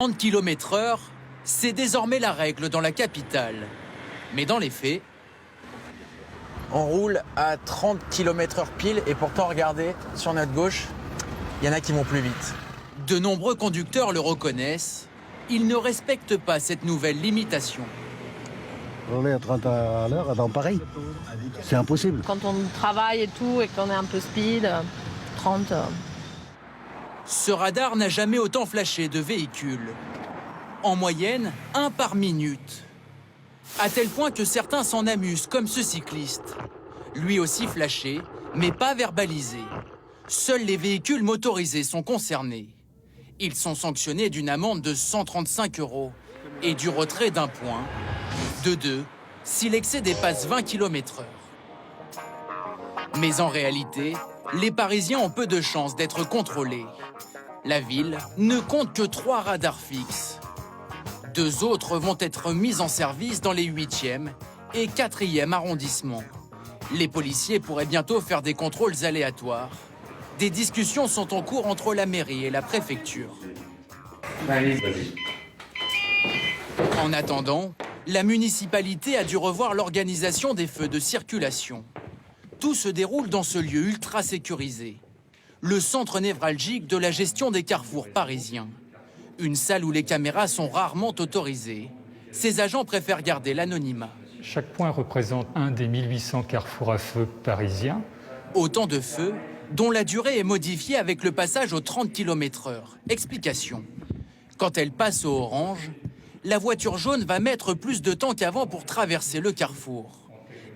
30 km/h, c'est désormais la règle dans la capitale. Mais dans les faits, on roule à 30 km/h pile et pourtant, regardez, sur notre gauche, il y en a qui vont plus vite. de nombreux conducteurs le reconnaissent. Ils ne respectent pas cette nouvelle limitation. Rouler à 30 à l'heure dans Paris, c'est impossible. Quand on travaille et tout et qu'on est un peu speed, 30. Ce radar n'a jamais autant flashé de véhicules. En moyenne, 1 par minute. À tel point que certains s'en amusent, comme ce cycliste. Lui aussi flashé, mais pas verbalisé. Seuls les véhicules motorisés sont concernés. Ils sont sanctionnés d'une amende de 135 € et du retrait d'un point, de 2, si l'excès dépasse 20 km/h. Mais en réalité, les Parisiens ont peu de chances d'être contrôlés. La ville ne compte que 3 radars fixes. 2 autres vont être mis en service dans les 8e et 4e arrondissements. Les policiers pourraient bientôt faire des contrôles aléatoires. Des discussions sont en cours entre la mairie et la préfecture. En attendant, la municipalité a dû revoir l'organisation des feux de circulation. Tout se déroule dans ce lieu ultra sécurisé, le centre névralgique de la gestion des carrefours parisiens. Une salle où les caméras sont rarement autorisées. Ces agents préfèrent garder l'anonymat. Chaque point représente un des 1800 carrefours à feu parisiens. Autant de feux dont la durée est modifiée avec le passage aux 30 km/h. Explication. Quand elle passe au orange, la voiture jaune va mettre plus de temps qu'avant pour traverser le carrefour.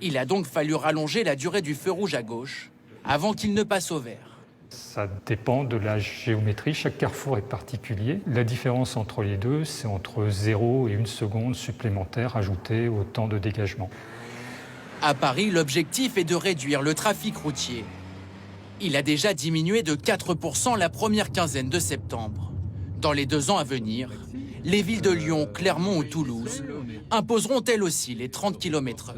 Il a donc fallu rallonger la durée du feu rouge à gauche avant qu'il ne passe au vert. Ça dépend de la géométrie, chaque carrefour est particulier. La différence entre les deux, c'est entre 0 et 1 seconde supplémentaire ajoutée au temps de dégagement. À Paris, l'objectif est de réduire le trafic routier. Il a déjà diminué de 4 % la première quinzaine de septembre. Dans les 2 ans à venir, les villes de Lyon, Clermont ou Toulouse imposeront elles aussi les 30 km/h.